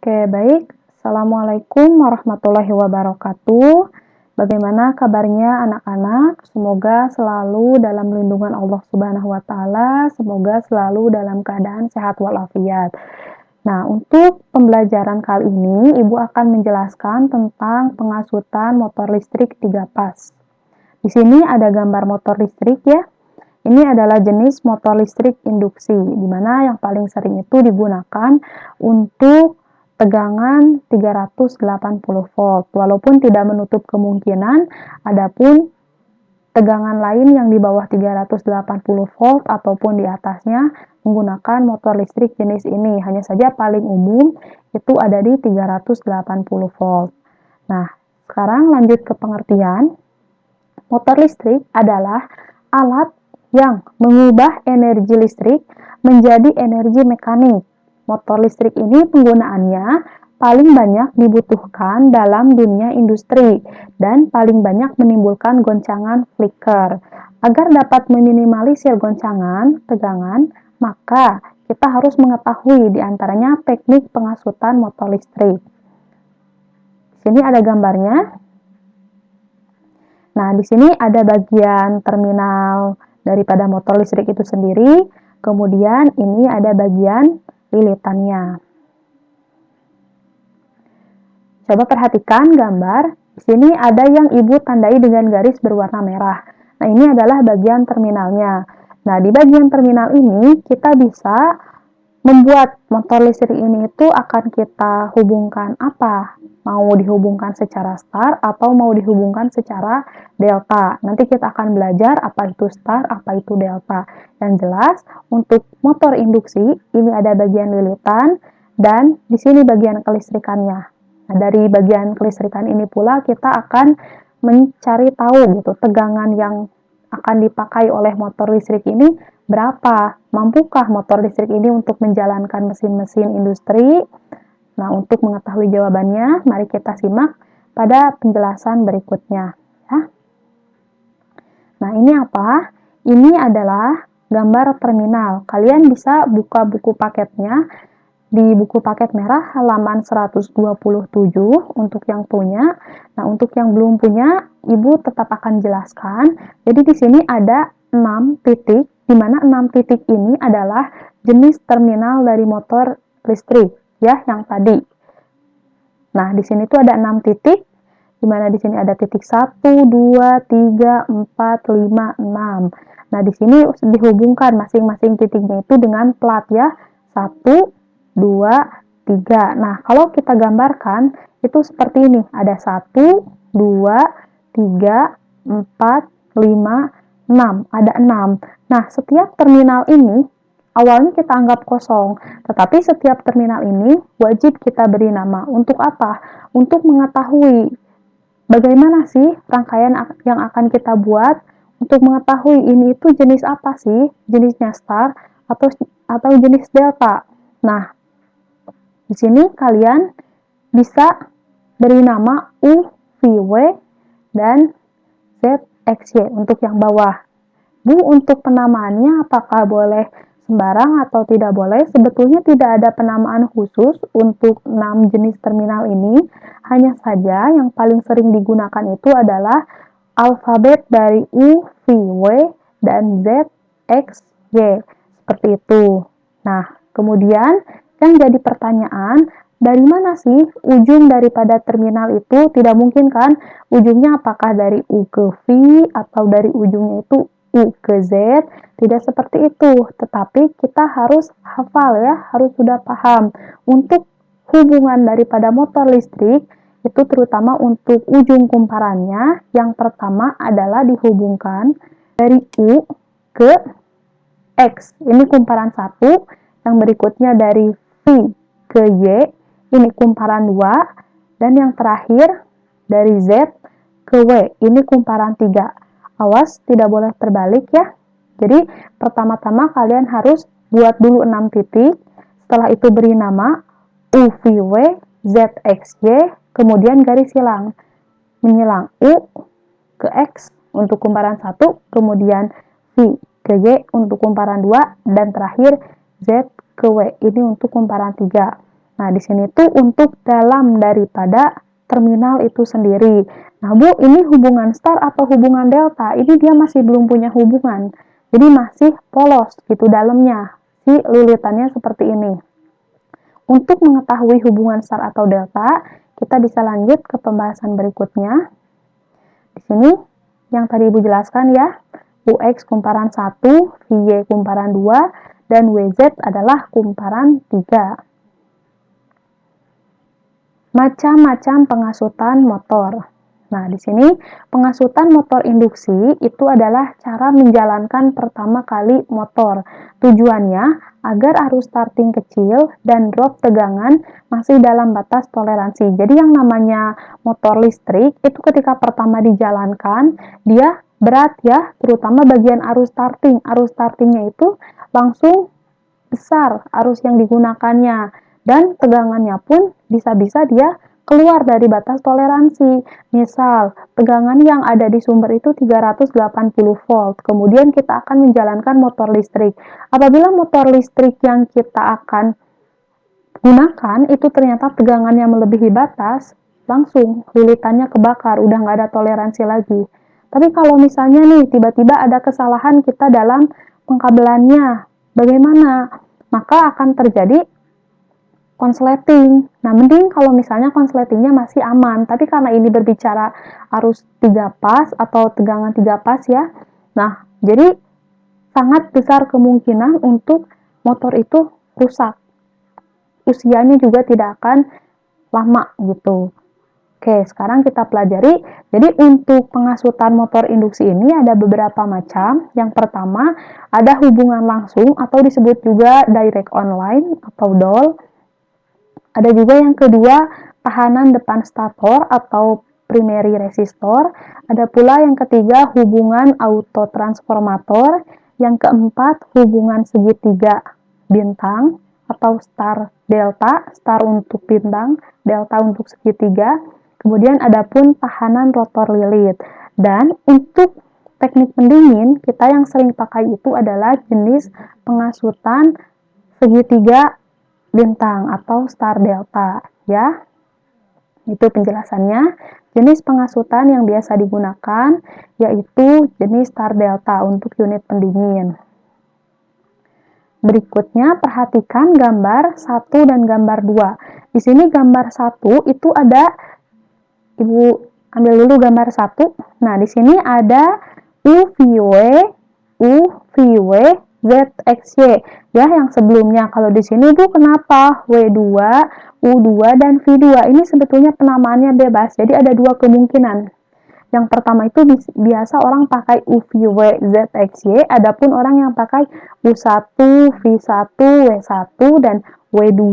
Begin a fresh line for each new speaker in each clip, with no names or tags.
Oke, baik. Assalamualaikum warahmatullahi wabarakatuh. Bagaimana kabarnya anak-anak? Semoga selalu dalam lindungan Allah Subhanahu wa taala, semoga selalu dalam keadaan sehat walafiat. Nah, untuk pembelajaran kali ini, Ibu akan menjelaskan tentang pengasutan motor listrik 3 pas. Di sini ada gambar motor listrik ya. Ini adalah jenis motor listrik induksi, di mana yang paling sering itu digunakan untuk tegangan 380 volt, walaupun tidak menutup kemungkinan adapun tegangan lain yang di bawah 380 volt ataupun di atasnya menggunakan motor listrik jenis ini. Hanya saja paling umum itu ada di 380 volt. Nah, sekarang lanjut ke pengertian. Motor listrik adalah alat yang mengubah energi listrik menjadi energi mekanik. Motor listrik ini penggunaannya paling banyak dibutuhkan dalam dunia industri dan paling banyak menimbulkan goncangan flicker. Agar dapat meminimalisir goncangan tegangan, maka kita harus mengetahui diantaranya teknik pengasutan motor listrik. Di sini ada gambarnya. Nah, di sini ada bagian terminal daripada motor listrik itu sendiri, kemudian ini ada bagian lilitannya. Coba perhatikan gambar, di sini ada yang Ibu tandai dengan garis berwarna merah. Nah, ini adalah bagian terminalnya. Nah, di bagian terminal ini kita bisa membuat motor listrik ini itu akan kita hubungkan apa? Mau dihubungkan secara star atau mau dihubungkan secara delta. Nanti kita akan belajar apa itu star, apa itu delta. Yang jelas, untuk motor induksi, ini ada bagian lilitan dan di sini bagian kelistrikannya. Nah, dari bagian kelistrikan ini pula kita akan mencari tahu gitu tegangan yang akan dipakai oleh motor listrik ini berapa? Mampukah motor listrik ini untuk menjalankan mesin-mesin industri? Nah, untuk mengetahui jawabannya, mari kita simak pada penjelasan berikutnya. Ya. Nah, ini apa? Ini adalah gambar terminal. Kalian bisa buka buku paketnya di buku paket merah halaman 127 untuk yang punya. Nah, untuk yang belum punya, Ibu tetap akan jelaskan. Jadi di sini ada 6 titik, di mana 6 titik ini adalah jenis terminal dari motor listrik, ya, yang tadi. Nah, di sini tuh ada 6 titik, di mana di sini ada titik 1, 2, 3, 4, 5, 6. Nah, di sini dihubungkan masing-masing titiknya itu dengan plat ya. 1, 2, 3. Nah, kalau kita gambarkan, itu seperti ini. Ada 1, 2, 3, 4, 5, 6. Ada 6. Nah, setiap terminal ini, awalnya kita anggap kosong. Tetapi setiap terminal ini, wajib kita beri nama. Untuk apa? Untuk mengetahui bagaimana sih rangkaian yang akan kita buat untuk mengetahui ini itu jenis apa sih? Jenisnya star atau jenis delta. Nah, di sini kalian bisa beri nama U, V, W, dan Z, X, Y untuk yang bawah. Bu, untuk penamaannya apakah boleh sembarang atau tidak boleh? Sebetulnya tidak ada penamaan khusus untuk 6 jenis terminal ini. Hanya saja yang paling sering digunakan itu adalah alfabet dari U, V, W, dan Z, X, Y. Seperti itu. Nah, kemudian yang jadi pertanyaan, dari mana sih ujung daripada terminal itu? Tidak mungkin kan ujungnya apakah dari U ke V atau dari ujungnya itu U ke Z? Tidak seperti itu, tetapi kita harus hafal ya, harus sudah paham. Untuk hubungan daripada motor listrik, itu terutama untuk ujung kumparannya, yang pertama adalah dihubungkan dari U ke X. Ini kumparan 1, yang berikutnya dari V ke Y, ini kumparan 2, dan yang terakhir dari Z ke W, ini kumparan 3. Awas, tidak boleh terbalik ya. Jadi, pertama-tama kalian harus buat dulu 6 titik, setelah itu beri nama U, V, W, Z, X, Y, kemudian garis silang. Menyilang U ke X untuk kumparan 1, kemudian V ke Y untuk kumparan 2, dan terakhir Z ke W, ini untuk kumparan 3. Nah, di sini tuh untuk dalam daripada terminal itu sendiri. Nah, Bu, ini hubungan star atau hubungan delta? Ini dia masih belum punya hubungan. Jadi masih polos gitu dalamnya. Si lilitannya seperti ini. Untuk mengetahui hubungan star atau delta, kita bisa lanjut ke pembahasan berikutnya. Di sini yang tadi Ibu jelaskan ya, UX kumparan 1, VY kumparan 2, dan WZ adalah kumparan 3. Macam-macam pengasutan motor. Nah, di sini pengasutan motor induksi itu adalah cara menjalankan pertama kali motor. Tujuannya agar arus starting kecil dan drop tegangan masih dalam batas toleransi. Jadi yang namanya motor listrik itu ketika pertama dijalankan, dia berat ya, terutama bagian arus starting. Arus startingnya itu langsung besar arus yang digunakannya, dan tegangannya pun bisa-bisa dia keluar dari batas toleransi. Misal, tegangan yang ada di sumber itu 380 volt. Kemudian kita akan menjalankan motor listrik. Apabila motor listrik yang kita akan gunakan itu ternyata tegangannya melebihi batas, langsung lilitannya kebakar, udah nggak ada toleransi lagi. Tapi kalau misalnya nih tiba-tiba ada kesalahan kita dalam pengkabelannya, bagaimana? Maka akan terjadi konsleting. Nah, mending kalau misalnya konsletingnya masih aman. Tapi karena ini berbicara arus 3 pas atau tegangan 3 pas ya. Nah, jadi sangat besar kemungkinan untuk motor itu rusak. Usianya juga tidak akan lama gitu. Oke, sekarang kita pelajari. Jadi untuk pengasutan motor induksi ini ada beberapa macam. Yang pertama, ada hubungan langsung atau disebut juga direct online atau DOL. Ada juga yang kedua, tahanan depan stator atau primary resistor. Ada pula yang ketiga, hubungan autotransformator. Yang keempat, hubungan segitiga bintang atau star delta, star untuk bintang, delta untuk segitiga. Kemudian ada pun tahanan rotor lilit. Dan untuk teknik pendingin, kita yang sering pakai itu adalah jenis pengasutan segitiga bintang atau star delta ya. Itu penjelasannya. Jenis pengasutan yang biasa digunakan yaitu jenis star delta untuk unit pendingin. Berikutnya perhatikan gambar 1 dan gambar 2. Di sini gambar 1 itu ada, Ibu ambil dulu gambar 1. Nah, di sini ada UVW, UVW, ZXY. Ya, yang sebelumnya. Kalau di sini Bu, kenapa W2, U2, dan V2? Ini sebetulnya penamaannya bebas. Jadi ada dua kemungkinan. Yang pertama itu biasa orang pakai UVW, ZXY, adapun orang yang pakai U1, V1, W1, dan W2,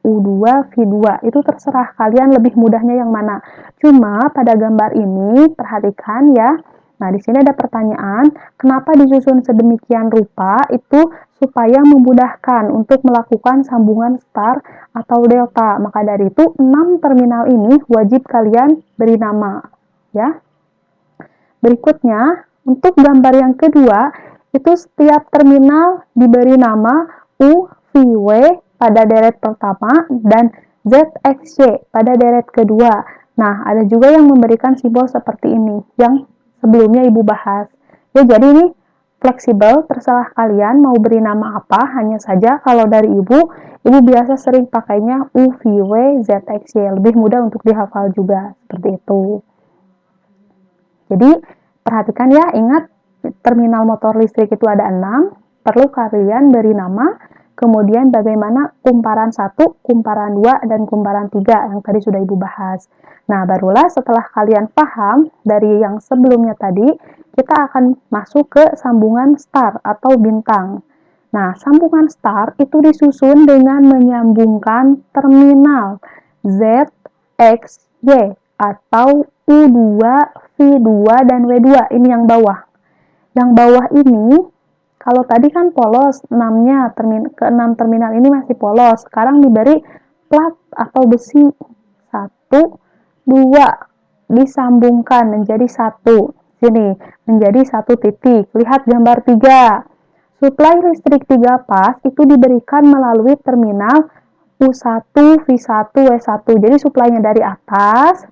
U2, V2. Itu terserah kalian lebih mudahnya yang mana. Cuma pada gambar ini perhatikan ya. Nah, di sini ada pertanyaan, kenapa disusun sedemikian rupa? Itu supaya memudahkan untuk melakukan sambungan star atau delta. Maka dari itu 6 terminal ini wajib kalian beri nama, ya. Berikutnya, untuk gambar yang kedua, itu setiap terminal diberi nama UVW pada deret pertama dan ZXY pada deret kedua. Nah, ada juga yang memberikan simbol seperti ini, yang sebelumnya Ibu bahas. Ya, jadi ini fleksibel, terserah kalian mau beri nama apa, hanya saja kalau dari Ibu biasa sering pakainya UVW, ZXY, lebih mudah untuk dihafal juga, seperti itu. Jadi, perhatikan ya, ingat terminal motor listrik itu ada 6, perlu kalian beri nama, kemudian bagaimana kumparan 1, kumparan 2, dan kumparan 3 yang tadi sudah Ibu bahas. Nah, barulah setelah kalian paham dari yang sebelumnya tadi, kita akan masuk ke sambungan star atau bintang. Nah, sambungan star itu disusun dengan menyambungkan terminal Z, X, Y atau U2, V2, dan W2. Ini yang bawah. Yang bawah ini, kalau tadi kan polos, 6-nya, ke-6 terminal ini masih polos. Sekarang diberi plat atau besi. 1, 2, disambungkan menjadi 1. Sini, menjadi 1 titik. Lihat gambar 3. Suplai listrik 3 pas itu diberikan melalui terminal U1, V1, W1. Jadi suplainya dari atas,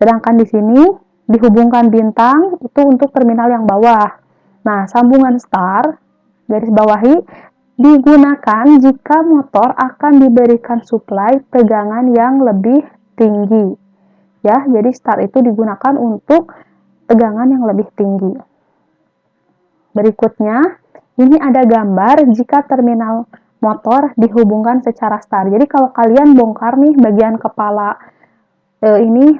sedangkan di sini dihubungkan bintang itu untuk terminal yang bawah. Nah, sambungan star, garis bawahi, digunakan jika motor akan diberikan suplai tegangan yang lebih tinggi. Ya, jadi star itu digunakan untuk tegangan yang lebih tinggi. Berikutnya, ini ada gambar jika terminal motor dihubungkan secara star. Jadi kalau kalian bongkar nih bagian kepala ini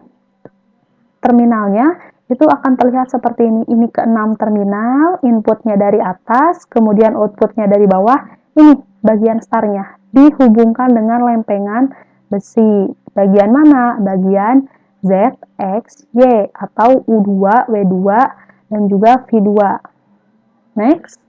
terminalnya, itu akan terlihat seperti ini. Ini ke-6 terminal, inputnya dari atas, kemudian outputnya dari bawah. Ini bagian starnya, dihubungkan dengan lempengan besi. Bagian mana? Bagian Z, X, Y, atau U2, W2, dan juga V2. Next.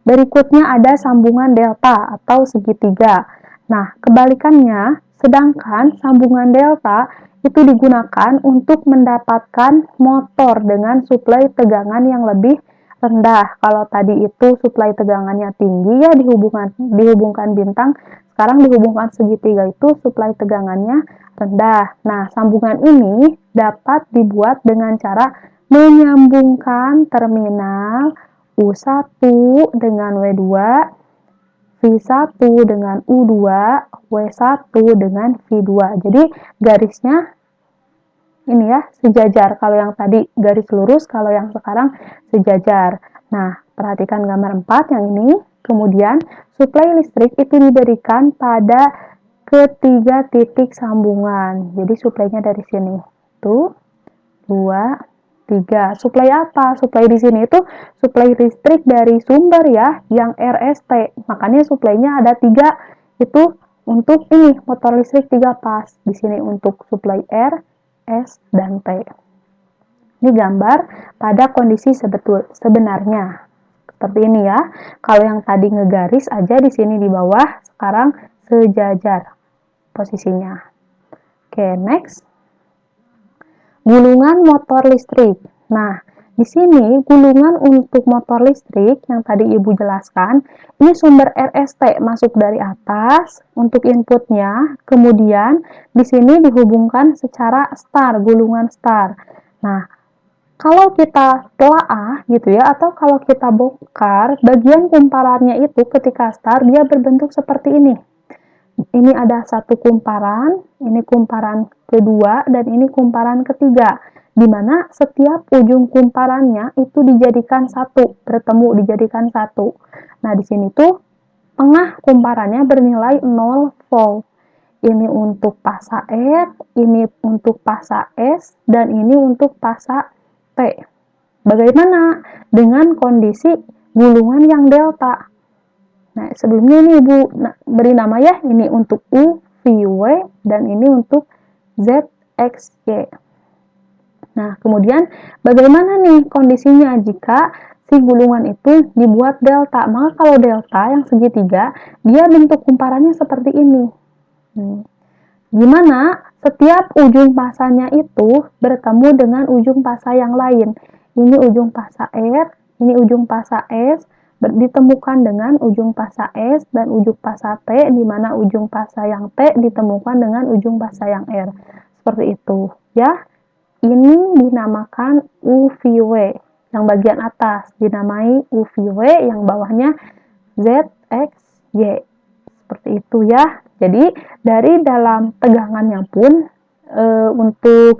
Berikutnya ada sambungan delta atau segitiga. Nah, kebalikannya, sedangkan sambungan delta itu digunakan untuk mendapatkan motor dengan suplai tegangan yang lebih rendah. Kalau tadi itu suplai tegangannya tinggi ya dihubungkan bintang, sekarang dihubungkan segitiga itu suplai tegangannya rendah. Nah, sambungan ini dapat dibuat dengan cara menyambungkan terminal U1 dengan W2, V1 dengan U2, W1 dengan V2. Jadi garisnya ini ya, sejajar. Kalau yang tadi garis lurus, kalau yang sekarang sejajar. Nah, perhatikan gambar 4 yang ini. Kemudian, suplai listrik itu diberikan pada ketiga titik sambungan. Jadi suplainya dari sini. Tuh, 2, 3. Suplai apa? Suplai di sini itu suplai listrik dari sumber ya, yang RST. Makanya suplainya ada 3. Itu untuk ini, motor listrik 3 pas. Di sini untuk suplai R, S, dan T. Ini gambar pada kondisi sebenarnya. Seperti ini ya. Kalau yang tadi ngegaris aja di sini di bawah, sekarang sejajar posisinya. Oke, next. Gulungan motor listrik. Nah, di sini gulungan untuk motor listrik yang tadi Ibu jelaskan, ini sumber RST masuk dari atas untuk inputnya, kemudian di sini dihubungkan secara star, gulungan star. Nah, kalau kita telaah gitu ya, atau kalau kita bongkar, bagian kumparannya itu ketika star dia berbentuk seperti ini. Ini ada satu kumparan, ini kumparan kedua, dan ini kumparan ketiga, di mana setiap ujung kumparannya itu dijadikan satu, bertemu dijadikan satu. Nah, di sini tuh tengah kumparannya bernilai 0 volt. Ini untuk pasa R, ini untuk pasa S, dan ini untuk pasa T. Bagaimana dengan kondisi gulungan yang delta? Nah, sebelumnya ini Ibu beri nama ya, ini untuk U, V, W, dan ini untuk Z, X, Y. Nah, kemudian bagaimana nih kondisinya jika si gulungan itu dibuat delta? Maka kalau delta yang segitiga, dia bentuk kumparannya seperti ini. Gimana setiap ujung pasanya itu bertemu dengan ujung pasa yang lain. Ini ujung pasa R, ini ujung pasa S, ditemukan dengan ujung pasa S dan ujung pasa T, di mana ujung pasa yang T ditemukan dengan ujung pasa yang R. Seperti itu, ya. Ini dinamakan UVW. Yang bagian atas dinamai UVW, yang bawahnya Z, X, Y. Seperti itu ya. Jadi, dari dalam tegangannya pun untuk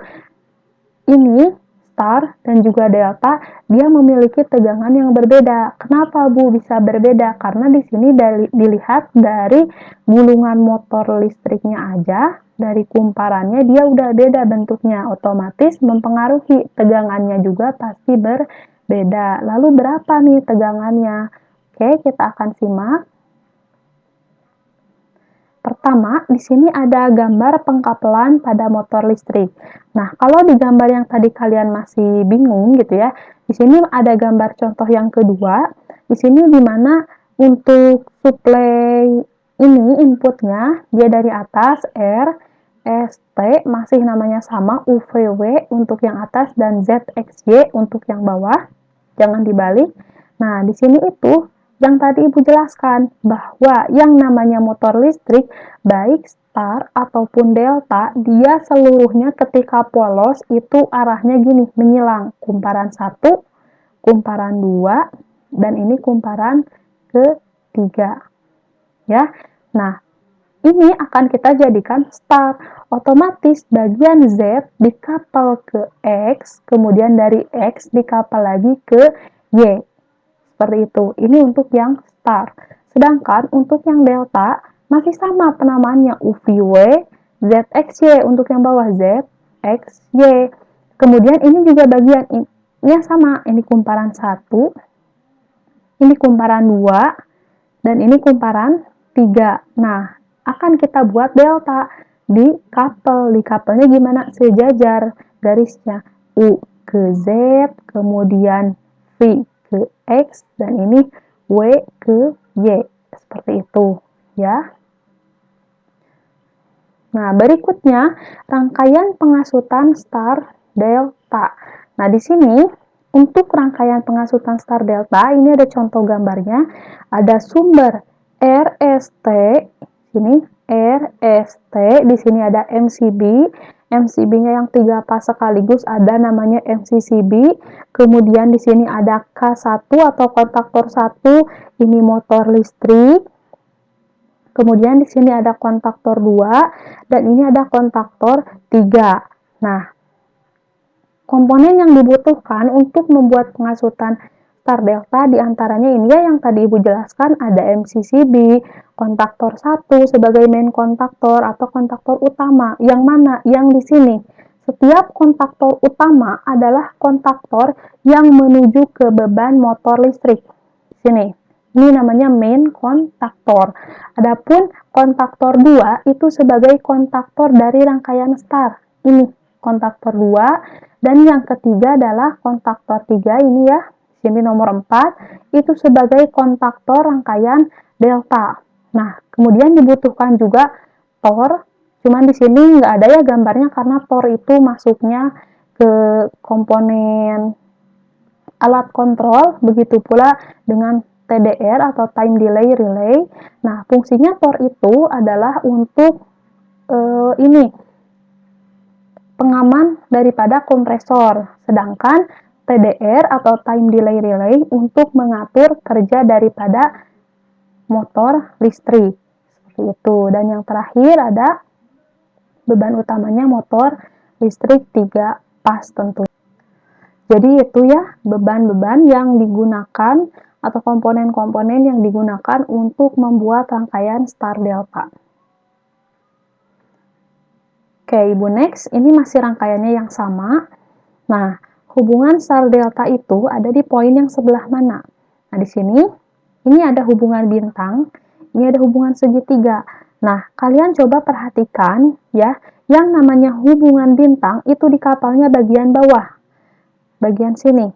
ini star dan juga delta, dia memiliki tegangan yang berbeda. Kenapa Bu bisa berbeda? Karena di sini dilihat dari gulungan motor listriknya aja, dari kumparannya dia udah beda bentuknya, otomatis mempengaruhi tegangannya juga pasti berbeda. Lalu berapa nih tegangannya? Oke, kita akan simak. Pertama, di sini ada gambar pengkapelan pada motor listrik. Nah, kalau di gambar yang tadi kalian masih bingung gitu ya, di sini ada gambar contoh yang kedua. Di sini di mana untuk suplai ini inputnya dia dari atas R, S, T masih namanya sama, UVW untuk yang atas dan Z, X, Y untuk yang bawah. Jangan dibalik. Nah, di sini itu Yang tadi Ibu jelaskan bahwa yang namanya motor listrik, baik star ataupun delta, dia seluruhnya ketika polos itu arahnya gini, menyilang. Kumparan 1, kumparan 2, dan ini kumparan ketiga. Ya. Nah, ini akan kita jadikan star. Otomatis bagian Z dikapal ke X, kemudian dari X dikapal lagi ke Y. Seperti itu. Ini untuk yang star. Sedangkan untuk yang delta masih sama penamaannya UVW, ZXY untuk yang bawah ZXY. Kemudian ini juga bagian ini sama, ini kumparan 1, ini kumparan 2, dan ini kumparan 3. Nah, akan kita buat delta di couple. Gimana? Sejajar garisnya. U ke Z, kemudian V ke X, dan ini W ke Y. Seperti itu, ya. Nah, berikutnya rangkaian pengasutan star delta. Nah, di sini untuk rangkaian pengasutan star delta ini ada contoh gambarnya. Ada sumber RST, sini RST, di sini ada MCB. MCB-nya yang 3 pas sekaligus ada namanya MCCB. Kemudian di sini ada K1 atau kontaktor 1, ini motor listrik. Kemudian di sini ada kontaktor 2 dan ini ada kontaktor 3. Nah, komponen yang dibutuhkan untuk membuat pengasutan star delta diantaranya ini ya yang tadi Ibu jelaskan, ada MCCB, kontaktor 1 sebagai main kontaktor atau kontaktor utama. Yang mana? Yang di sini. Setiap kontaktor utama adalah kontaktor yang menuju ke beban motor listrik. Sini. Ini namanya main kontaktor. Adapun kontaktor 2 itu sebagai kontaktor dari rangkaian star. Ini kontaktor 2 dan yang ketiga adalah kontaktor 3 ini ya. Sini nomor 4 itu sebagai kontaktor rangkaian delta. Nah, kemudian dibutuhkan juga tor. Cuman di sini nggak ada ya gambarnya karena tor itu masuknya ke komponen alat kontrol, begitu pula dengan TDR atau time delay relay. Nah, fungsinya tor itu adalah untuk ini pengaman daripada kompresor. Sedangkan TDR atau time delay relay untuk mengatur kerja daripada motor listrik. Seperti itu. Dan yang terakhir ada beban utamanya motor listrik 3 pas tentu. Jadi itu ya beban-beban yang digunakan atau komponen-komponen yang digunakan untuk membuat rangkaian star delta. Oke, Ibu next, ini masih rangkaiannya yang sama. Nah, hubungan star delta itu ada di poin yang sebelah mana? Nah, di sini ini ada hubungan bintang, ini ada hubungan segitiga. Nah, kalian coba perhatikan ya, yang namanya hubungan bintang itu di kapalnya bagian bawah. Bagian sini.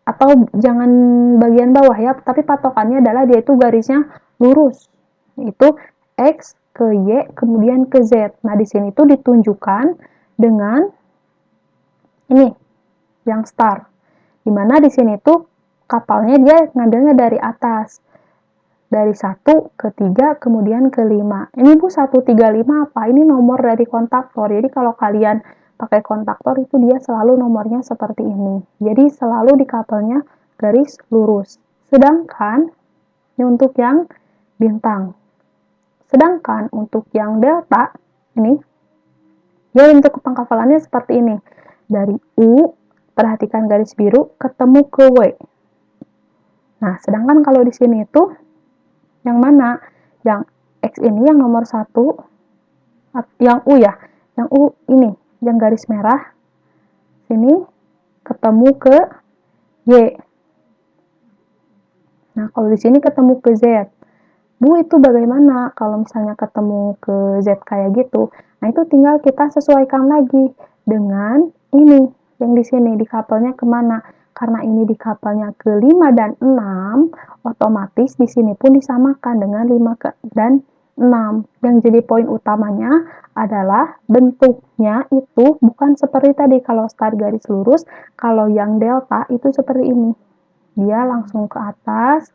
Atau jangan bagian bawah ya, tapi patokannya adalah dia itu garisnya lurus. Itu X ke Y kemudian ke Z. Nah, di sini tuh ditunjukkan dengan ini yang star. Dimana di sini tuh kapalnya dia ngambilnya dari atas. Dari 1 ke 3 kemudian ke 5. Ini Bu 135 apa? Ini nomor dari kontaktor. Jadi kalau kalian pakai kontaktor itu dia selalu nomornya seperti ini. Jadi selalu di kapalnya garis lurus. Sedangkan ini untuk yang bintang. Sedangkan untuk yang delta ini dia bentuk pengkapalannya seperti ini. Dari U, perhatikan garis biru, ketemu ke W. Nah, sedangkan kalau di sini itu yang mana? Yang X ini yang nomor 1, yang U ya. Yang U ini, yang garis merah. Sini ketemu ke Y. Nah, kalau di sini ketemu ke Z. Bu, itu bagaimana kalau misalnya ketemu ke Z kayak gitu? Nah, itu tinggal kita sesuaikan lagi dengan ini, yang di sini, di kapalnya kemana? Karena ini di kapalnya ke 5 dan 6, otomatis di sini pun disamakan dengan 5 dan 6. Yang jadi poin utamanya adalah bentuknya itu bukan seperti tadi kalau star garis lurus, kalau yang delta itu seperti ini. Dia langsung ke atas,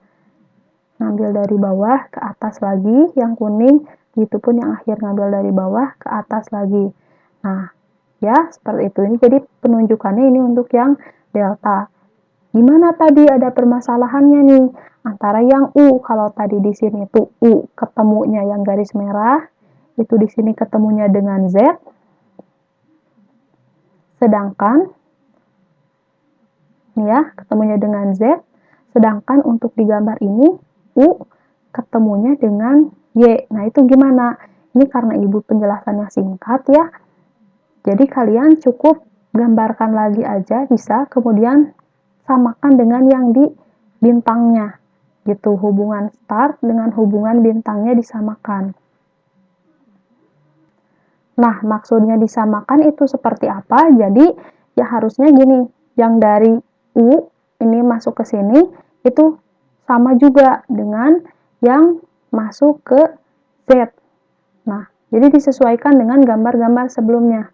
ngambil dari bawah ke atas lagi, yang kuning, begitupun yang akhir ngambil dari bawah ke atas lagi. Nah, ya, seperti itu. Ini jadi penunjukannya ini untuk yang delta. Gimana tadi ada permasalahannya nih antara yang U, kalau tadi di sini tuh U ketemunya yang garis merah, itu di sini ketemunya dengan Z. Sedangkan ya, ketemunya dengan Z. Sedangkan untuk di gambar ini U ketemunya dengan Y. Nah, itu gimana? Ini karena Ibu penjelasannya singkat ya. Jadi kalian cukup gambarkan lagi aja bisa, kemudian samakan dengan yang di bintangnya. Gitu, hubungan start dengan hubungan bintangnya disamakan. Nah, maksudnya disamakan itu seperti apa? Jadi, ya harusnya gini, yang dari U ini masuk ke sini, itu sama juga dengan yang masuk ke Z. Nah, jadi disesuaikan dengan gambar-gambar sebelumnya.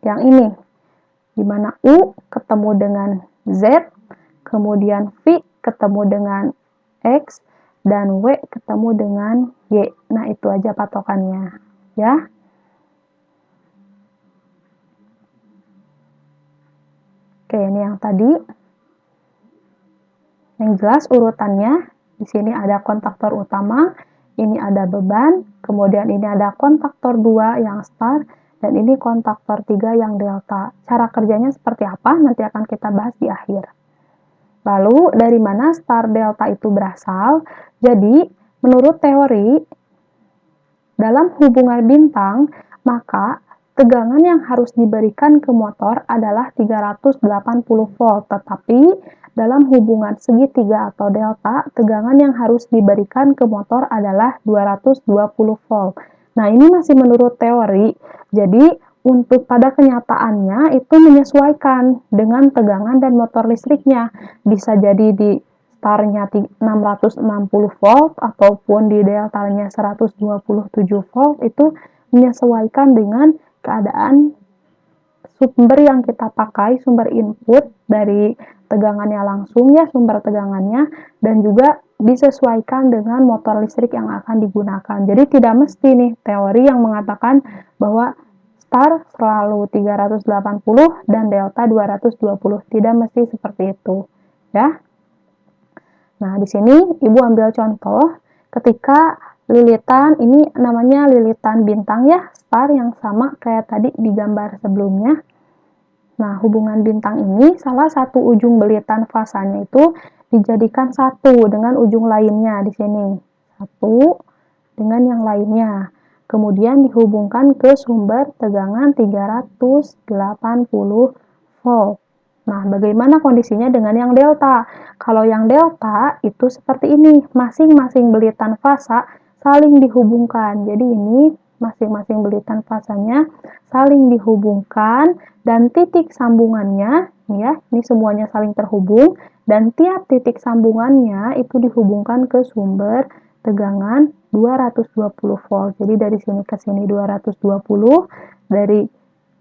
Yang ini, di mana U ketemu dengan Z, kemudian V ketemu dengan X, dan W ketemu dengan Y. Nah, itu aja patokannya, ya. Oke, ini yang tadi. Yang jelas urutannya, di sini ada kontaktor utama, ini ada beban, kemudian ini ada kontaktor 2 yang start, dan ini kontaktor 3 yang delta. Cara kerjanya seperti apa? Nanti akan kita bahas di akhir. Lalu, dari mana star delta itu berasal? Jadi, menurut teori, dalam hubungan bintang, maka tegangan yang harus diberikan ke motor adalah 380 volt, tetapi dalam hubungan segitiga atau delta, tegangan yang harus diberikan ke motor adalah 220 volt. Nah, ini masih menurut teori, jadi untuk pada kenyataannya itu menyesuaikan dengan tegangan dan motor listriknya. Bisa jadi di startnya 660 volt ataupun di deltanya 127 volt, itu menyesuaikan dengan keadaan sumber yang kita pakai, sumber input dari tegangannya langsung ya, sumber tegangannya, dan juga disesuaikan dengan motor listrik yang akan digunakan. Jadi tidak mesti nih teori yang mengatakan bahwa star selalu 380 dan delta 220. Tidak mesti seperti itu, ya. Nah, di sini Ibu ambil contoh ketika lilitan, ini namanya lilitan bintang ya, star yang sama kayak tadi di gambar sebelumnya. Nah, hubungan bintang ini salah satu ujung belitan fasanya itu dijadikan satu dengan ujung lainnya di sini. Satu dengan yang lainnya. Kemudian dihubungkan ke sumber tegangan 380 volt. Nah, bagaimana kondisinya dengan yang delta? Kalau yang delta itu seperti ini, masing-masing belitan fasa saling dihubungkan. Jadi ini masing-masing belitan fasanya saling dihubungkan dan titik sambungannya, ya, ini semuanya saling terhubung dan tiap titik sambungannya itu dihubungkan ke sumber tegangan 220 volt. Jadi dari sini ke sini 220, dari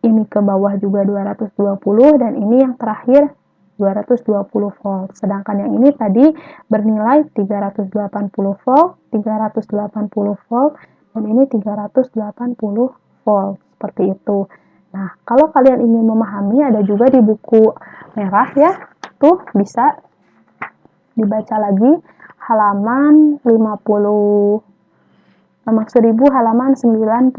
ini ke bawah juga 220, dan ini yang terakhir 220 volt. Sedangkan yang ini tadi bernilai 380 volt, 380 volt, dan ini 380 volt. Seperti itu. Nah, kalau kalian ingin memahami, ada juga di buku merah ya, tuh bisa dibaca lagi halaman 50, maksud Ibu halaman 95.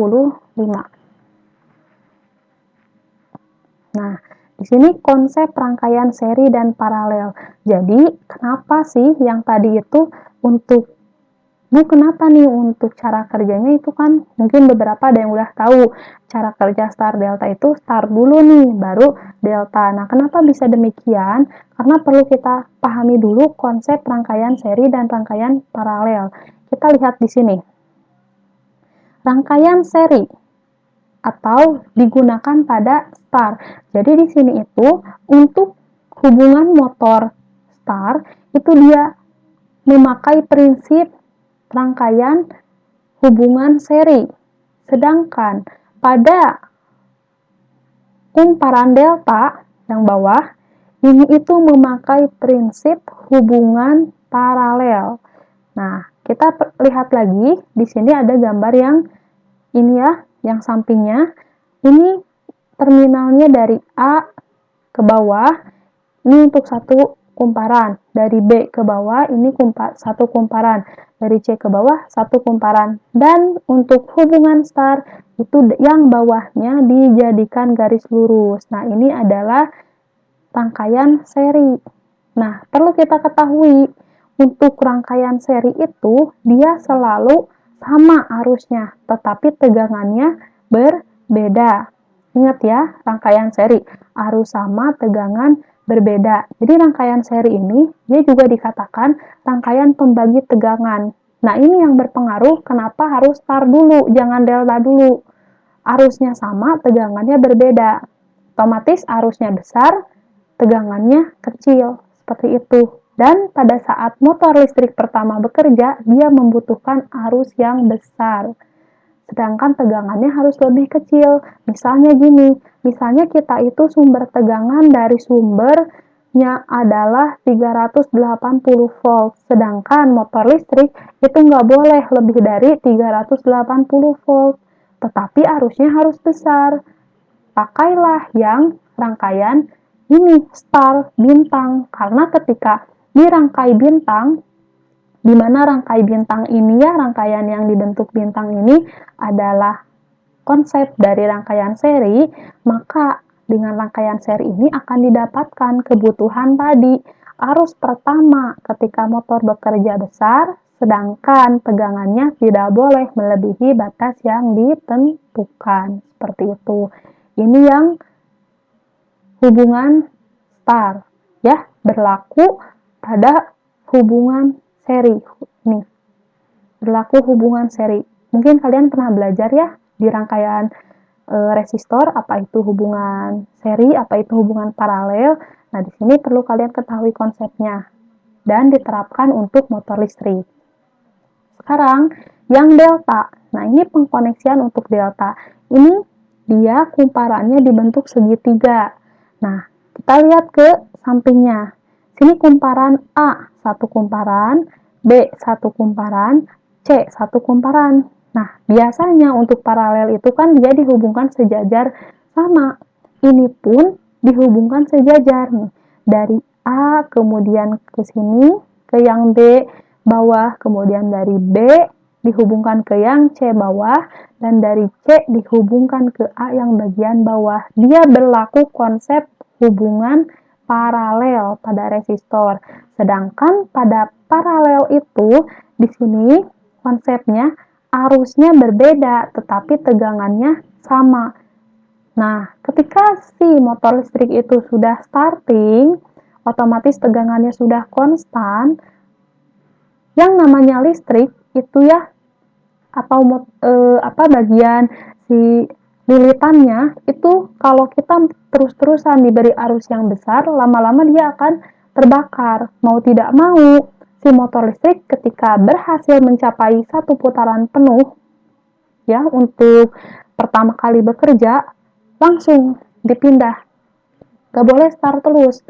Nah, di sini konsep rangkaian seri dan paralel. Jadi, kenapa sih yang tadi itu kenapa nih untuk cara kerjanya itu kan mungkin beberapa ada yang udah tahu cara kerja star delta itu start dulu nih, baru delta. Nah, kenapa bisa demikian? Karena perlu kita pahami dulu konsep rangkaian seri dan rangkaian paralel. Kita lihat di sini. Rangkaian seri atau digunakan pada star. Jadi di sini itu untuk hubungan motor star itu dia memakai prinsip rangkaian hubungan seri. Sedangkan pada kumparan delta yang bawah ini itu memakai prinsip hubungan paralel. Nah, kita lihat lagi, di sini ada gambar yang ini ya, yang sampingnya. Ini terminalnya dari A ke bawah, ini untuk satu kumparan. Dari B ke bawah, ini satu kumparan. Dari C ke bawah, satu kumparan. Dan untuk hubungan star, itu yang bawahnya dijadikan garis lurus. Nah, ini adalah rangkaian seri. Nah, perlu kita ketahui, untuk rangkaian seri itu, dia selalu sama arusnya, tetapi tegangannya berbeda. Ingat ya, rangkaian seri, arus sama, tegangan berbeda. Jadi rangkaian seri ini, dia juga dikatakan rangkaian pembagi tegangan. Nah, ini yang berpengaruh kenapa harus star dulu, jangan delta dulu. Arusnya sama, tegangannya berbeda. Otomatis arusnya besar, tegangannya kecil, seperti itu. Dan pada saat motor listrik pertama bekerja, dia membutuhkan arus yang besar. Sedangkan tegangannya harus lebih kecil. Misalnya gini, misalnya kita itu sumber tegangan dari sumbernya adalah 380 volt. Sedangkan motor listrik itu nggak boleh lebih dari 380 volt. Tetapi arusnya harus besar. Pakailah yang rangkaian ini, star, bintang. Karena ketika dirangkai bintang, di mana rangkai bintang ini ya, rangkaian yang dibentuk bintang ini adalah konsep dari rangkaian seri, maka dengan rangkaian seri ini akan didapatkan kebutuhan tadi. Arus pertama ketika motor bekerja besar, sedangkan tegangannya tidak boleh melebihi batas yang ditentukan. Seperti itu. Ini yang hubungan star, ya, berlaku pada hubungan seri. Nih, berlaku hubungan seri. Mungkin kalian pernah belajar ya di rangkaian resistor, apa itu hubungan seri, apa itu hubungan paralel. Nah, di sini perlu kalian ketahui konsepnya dan diterapkan untuk motor listrik. Sekarang, yang delta. Nah, ini pengkoneksian untuk delta. Ini dia kumparannya dibentuk segitiga. Nah, kita lihat ke sampingnya. Sini kumparan A, satu kumparan, B, satu kumparan, C, satu kumparan. Nah, biasanya untuk paralel itu kan dia dihubungkan sejajar sama. Ini pun dihubungkan sejajar nih. Dari A kemudian ke sini, ke yang B bawah, kemudian dari B dihubungkan ke yang C bawah, dan dari C dihubungkan ke A yang bagian bawah. Dia berlaku konsep hubungan paralel pada resistor. Sedangkan pada paralel itu, di sini konsepnya arusnya berbeda, tetapi tegangannya sama. Nah, ketika si motor listrik itu sudah starting, otomatis tegangannya sudah konstan. Yang namanya listrik itu ya, atau bagian si lilitannya itu, kalau kita terus-terusan diberi arus yang besar, lama-lama dia akan terbakar. Mau tidak mau, si motor listrik ketika berhasil mencapai satu putaran penuh ya untuk pertama kali bekerja, langsung dipindah. Gak boleh start terus,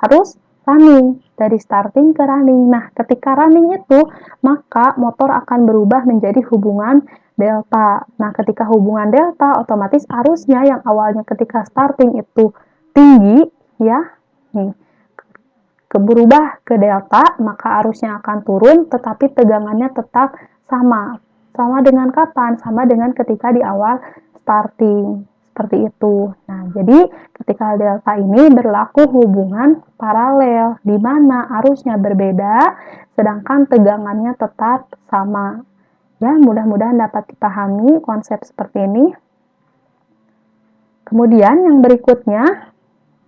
harus running, dari starting ke running. Nah, ketika running itu, maka motor akan berubah menjadi hubungan delta. Nah, ketika hubungan delta, otomatis arusnya yang awalnya ketika starting itu tinggi, ya, nih, berubah ke delta, maka arusnya akan turun, tetapi tegangannya tetap sama. Sama dengan kapan? Sama dengan ketika di awal starting. Seperti itu. Nah, jadi ketika delta ini berlaku hubungan paralel, di mana arusnya berbeda, sedangkan tegangannya tetap sama. Ya, mudah-mudahan dapat dipahami konsep seperti ini. Kemudian yang berikutnya,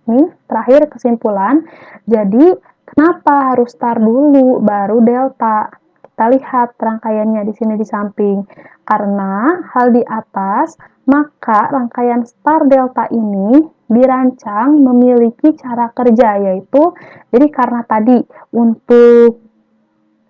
nih, terakhir kesimpulan. Jadi, kenapa harus star dulu, baru delta? Kita lihat rangkaiannya di sini di samping. Karena hal di atas, maka rangkaian star delta ini dirancang memiliki cara kerja, yaitu, jadi karena tadi untuk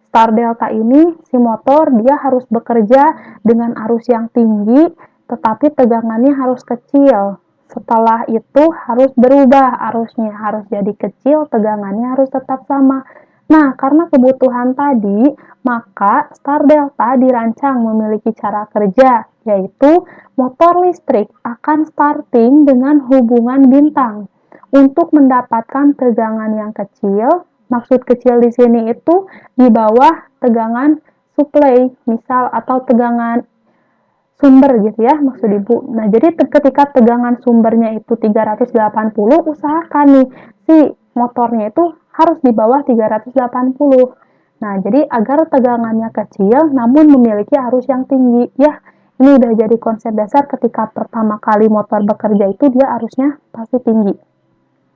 star delta ini, si motor dia harus bekerja dengan arus yang tinggi, tetapi tegangannya harus kecil. setelah itu harus berubah arusnya, harus jadi kecil, tegangannya harus tetap sama. Nah, karena kebutuhan tadi, maka star delta dirancang memiliki cara kerja, yaitu motor listrik akan starting dengan hubungan bintang. Untuk mendapatkan tegangan yang kecil, maksud kecil di sini itu di bawah tegangan supply, misal, atau tegangan sumber gitu ya maksud Ibu. Nah, jadi ketika tegangan sumbernya itu 380, usahakan nih si motornya itu harus di bawah 380. Nah, jadi agar tegangannya kecil namun memiliki arus yang tinggi. Ya, ini udah jadi konsep dasar ketika pertama kali motor bekerja itu dia arusnya pasti tinggi.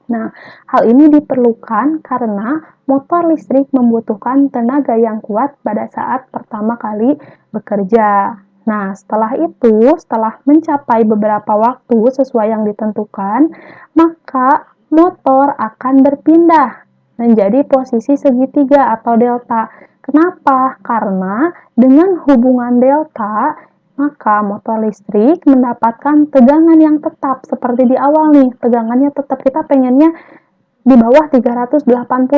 Nah, hal ini diperlukan karena motor listrik membutuhkan tenaga yang kuat pada saat pertama kali bekerja. Nah, setelah mencapai beberapa waktu sesuai yang ditentukan, maka motor akan berpindah menjadi posisi segitiga atau delta. Kenapa? Karena dengan hubungan delta, maka motor listrik mendapatkan tegangan yang tetap seperti di awal nih. Tegangannya tetap, kita pengennya di bawah 380,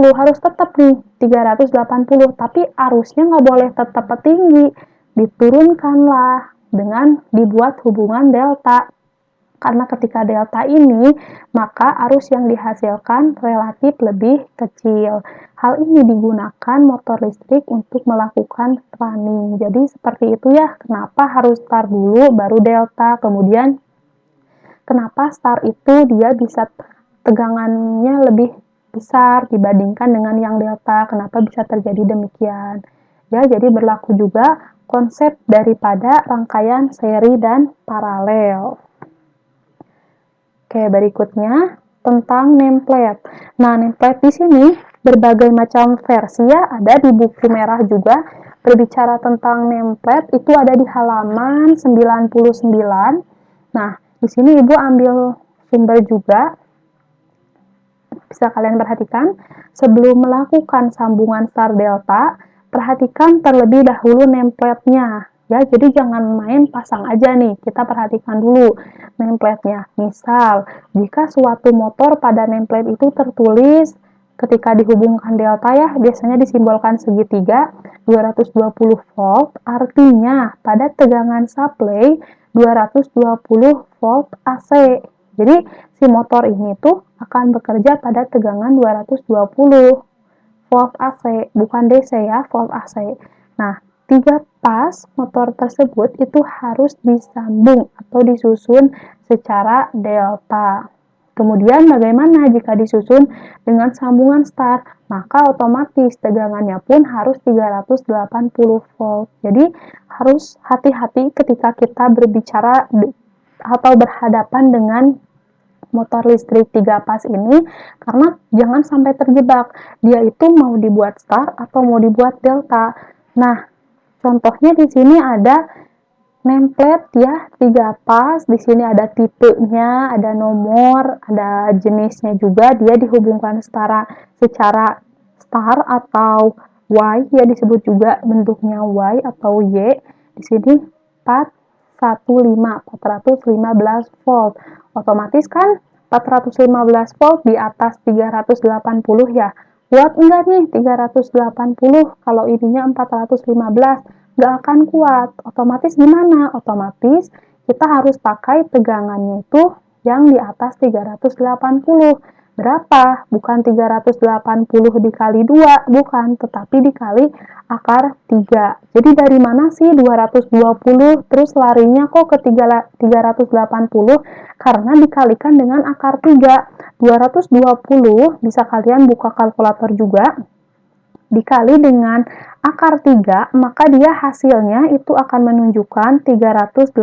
harus tetap nih 380, tapi arusnya nggak boleh tetap tinggi, diturunkanlah dengan dibuat hubungan delta. Karena ketika delta ini, maka arus yang dihasilkan relatif lebih kecil. Hal ini digunakan motor listrik untuk melakukan running. Jadi seperti itu ya, kenapa harus start dulu baru delta, kemudian kenapa start itu dia bisa tegangannya lebih besar dibandingkan dengan yang delta, kenapa bisa terjadi demikian. Ya, jadi berlaku juga konsep daripada rangkaian seri dan paralel. Oke, berikutnya tentang nameplate. Nah, nameplate di sini berbagai macam versi ya, ada di buku merah juga. Berbicara tentang nameplate itu ada di halaman 99. Nah, di sini Ibu ambil sumber juga. Bisa kalian perhatikan, sebelum melakukan sambungan star delta, perhatikan terlebih dahulu nameplate-nya. Ya, jadi jangan main pasang aja nih, kita perhatikan dulu nameplate-nya. Misal, jika suatu motor pada nameplate itu tertulis ketika dihubungkan delta ya, biasanya disimbolkan segitiga 220 volt, artinya pada tegangan supply 220 volt AC. Jadi, si motor ini tuh akan bekerja pada tegangan 220 volt AC, bukan DC ya, volt AC. Nah, 3 pas motor tersebut itu harus disambung atau disusun secara delta. Kemudian bagaimana jika disusun dengan sambungan star? Maka otomatis tegangannya pun harus 380 volt. Jadi harus hati-hati ketika kita berbicara atau berhadapan dengan motor listrik 3 pas ini, karena jangan sampai terjebak dia itu mau dibuat star atau mau dibuat delta. Nah, contohnya di sini ada nameplate ya 3 pas, di sini ada tipenya, ada nomor, ada jenisnya juga, dia dihubungkan secara star atau Y, ya disebut juga bentuknya Y atau Y. Di sini 415 volt. Otomatis kan 415 volt di atas 380 ya. Kuat enggak nih 380 kalau ininya 415? Nggak akan kuat. Otomatis gimana? Otomatis kita harus pakai tegangannya itu yang di atas 380. Berapa? Bukan 380 dikali 2, bukan, tetapi dikali akar 3. Jadi dari mana sih 220 terus larinya kok ke 380? Karena dikalikan dengan akar 3. 220 bisa kalian buka kalkulator juga, dikali dengan akar 3, maka dia hasilnya itu akan menunjukkan 380.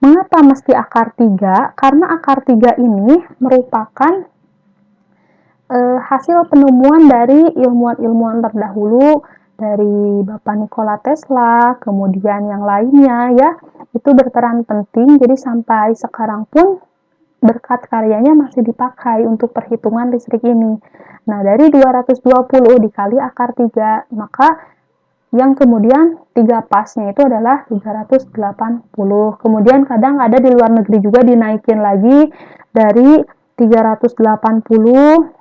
Mengapa mesti akar 3? Karena akar 3 ini merupakan hasil penemuan dari ilmuwan-ilmuwan terdahulu, dari Bapak Nikola Tesla, kemudian yang lainnya ya, itu berperan penting, jadi sampai sekarang pun berkat karyanya masih dipakai untuk perhitungan listrik ini. Nah, dari 220 dikali akar 3, maka yang kemudian 3 pasnya itu adalah 380. Kemudian kadang ada di luar negeri juga dinaikin lagi dari 380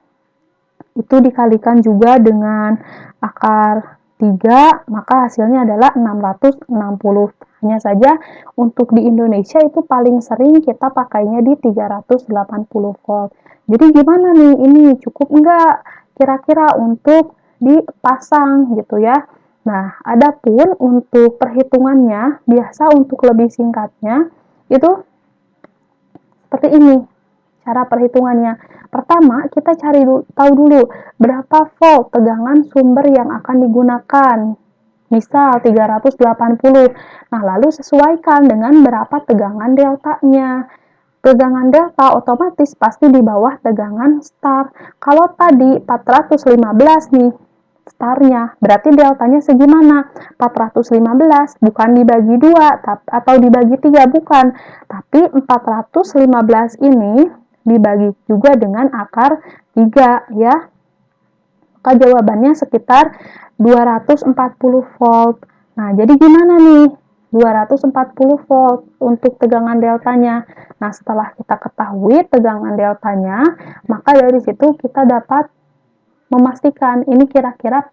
itu dikalikan juga dengan akar 3, maka hasilnya adalah 660. Hanya saja untuk di Indonesia itu paling sering kita pakainya di 380 volt. Jadi gimana nih, ini cukup enggak kira-kira untuk dipasang gitu ya. Nah, adapun untuk perhitungannya, biasa untuk lebih singkatnya itu seperti ini cara perhitungannya. Pertama, kita tahu dulu berapa volt tegangan sumber yang akan digunakan. Misal 380. Nah, lalu sesuaikan dengan berapa tegangan deltanya. Tegangan delta otomatis pasti di bawah tegangan start. Kalau tadi 415 nih startnya, berarti deltanya segimana? 415 bukan dibagi 2 atau dibagi 3, bukan. Tapi 415 ini dibagi juga dengan akar 3 ya. Maka jawabannya sekitar 240 volt. Nah, jadi gimana nih? 240 volt untuk tegangan deltanya. Nah, setelah kita ketahui tegangan deltanya, maka dari situ kita dapat memastikan ini kira-kira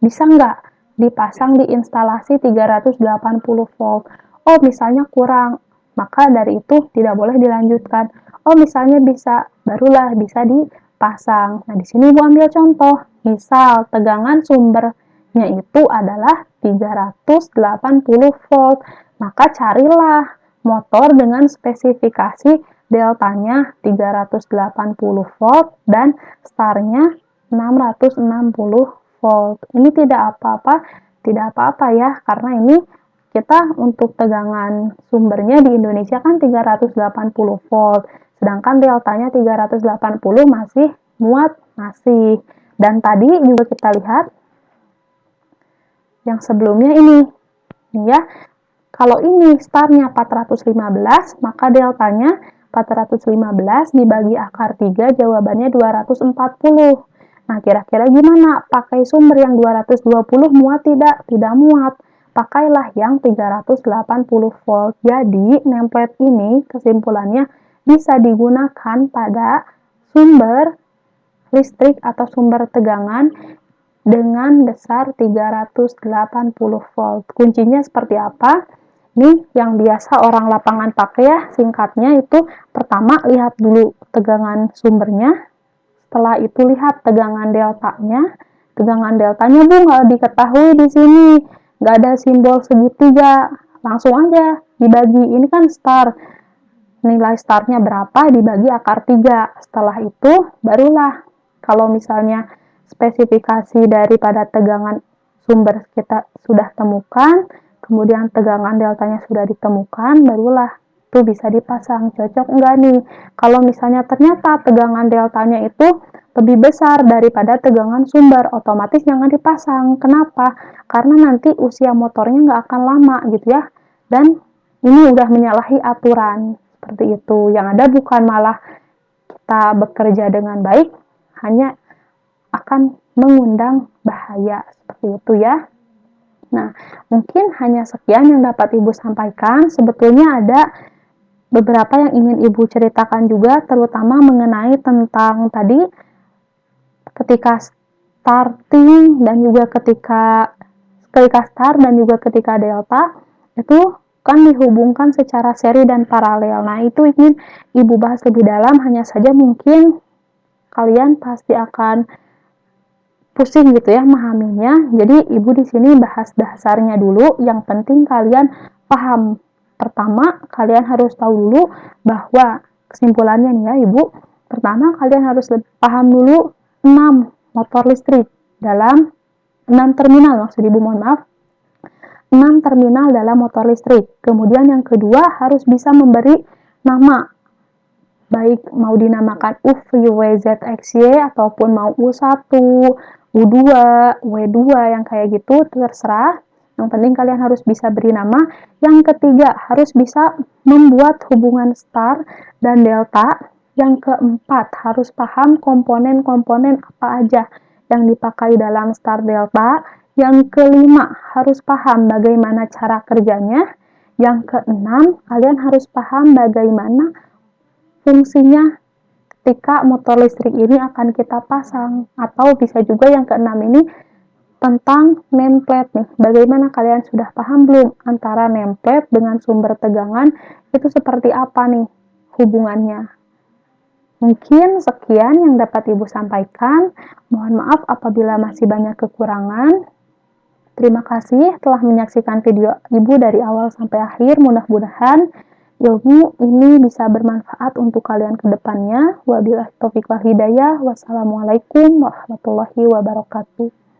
bisa nggak dipasang di instalasi 380 volt. Oh, misalnya kurang, maka dari itu tidak boleh dilanjutkan. Oh, misalnya bisa, barulah bisa dipasang. Nah, di sini Ibu ambil contoh. Misal tegangan sumbernya itu adalah 380 volt. Maka carilah motor dengan spesifikasi deltanya 380 volt dan startnya 660 volt. Ini tidak apa-apa ya, karena ini kita untuk tegangan sumbernya di Indonesia kan 380 volt, sedangkan deltanya 380 masih muat, masih. Dan tadi juga kita lihat yang sebelumnya ini ya, kalau ini startnya 415, maka deltanya 415 dibagi akar 3, jawabannya 240. Nah, kira-kira gimana? Pakai sumber yang 220 muat tidak? Tidak muat. Pakailah yang 380 volt. Jadi, template ini kesimpulannya bisa digunakan pada sumber listrik atau sumber tegangan dengan besar 380 volt. Kuncinya seperti apa? Ini yang biasa orang lapangan pakai ya, singkatnya itu pertama lihat dulu tegangan sumbernya, setelah itu lihat tegangan deltanya. Tegangan deltanya Bu nggak diketahui di sini, nggak ada simbol segitiga, langsung aja dibagi. Ini kan start, nilai startnya berapa dibagi akar 3. Setelah itu barulah kalau misalnya spesifikasi daripada tegangan sumber kita sudah temukan, kemudian tegangan deltanya sudah ditemukan, barulah itu bisa dipasang. Cocok enggak nih? Kalau misalnya ternyata tegangan deltanya itu lebih besar daripada tegangan sumber, otomatis jangan dipasang. Kenapa? Karena nanti usia motornya nggak akan lama gitu ya. Dan ini udah menyalahi aturan. Seperti itu. Yang ada bukan malah kita bekerja dengan baik, hanya akan mengundang bahaya. Seperti itu ya. Nah, mungkin hanya sekian yang dapat Ibu sampaikan. Sebetulnya ada beberapa yang ingin Ibu ceritakan juga, terutama mengenai tentang tadi ketika starting dan juga ketika start dan juga ketika delta itu kan dihubungkan secara seri dan paralel. Nah, itu ingin Ibu bahas lebih dalam, hanya saja mungkin kalian pasti akan pusing gitu ya memahaminya. Jadi Ibu di sini bahas dasarnya dulu, yang penting kalian paham. Pertama, kalian harus tahu dulu bahwa kesimpulannya nih ya Ibu. Pertama, kalian harus paham dulu 6 motor listrik dalam 6 terminal, maksud Ibu mohon maaf. 6 terminal dalam motor listrik. Kemudian yang kedua harus bisa memberi nama, baik mau dinamakan UV, WZ, XY ataupun mau U1, U2, W2 yang kayak gitu terserah. Yang penting kalian harus bisa beri nama. Yang ketiga harus bisa membuat hubungan star dan delta. Yang keempat harus paham komponen-komponen apa aja yang dipakai dalam star delta. Yang kelima, harus paham bagaimana cara kerjanya. Yang keenam, kalian harus paham bagaimana fungsinya ketika motor listrik ini akan kita pasang. Atau bisa juga yang keenam ini tentang nameplate nih. Bagaimana kalian sudah paham belum antara nameplate dengan sumber tegangan itu seperti apa nih hubungannya? Mungkin sekian yang dapat Ibu sampaikan. Mohon maaf apabila masih banyak kekurangan. Terima kasih telah menyaksikan video Ibu dari awal sampai akhir. Mudah-mudahan ilmu ini bisa bermanfaat untuk kalian ke depannya. Wabillahi taufiq wal hidayah. Wassalamualaikum warahmatullahi wabarakatuh.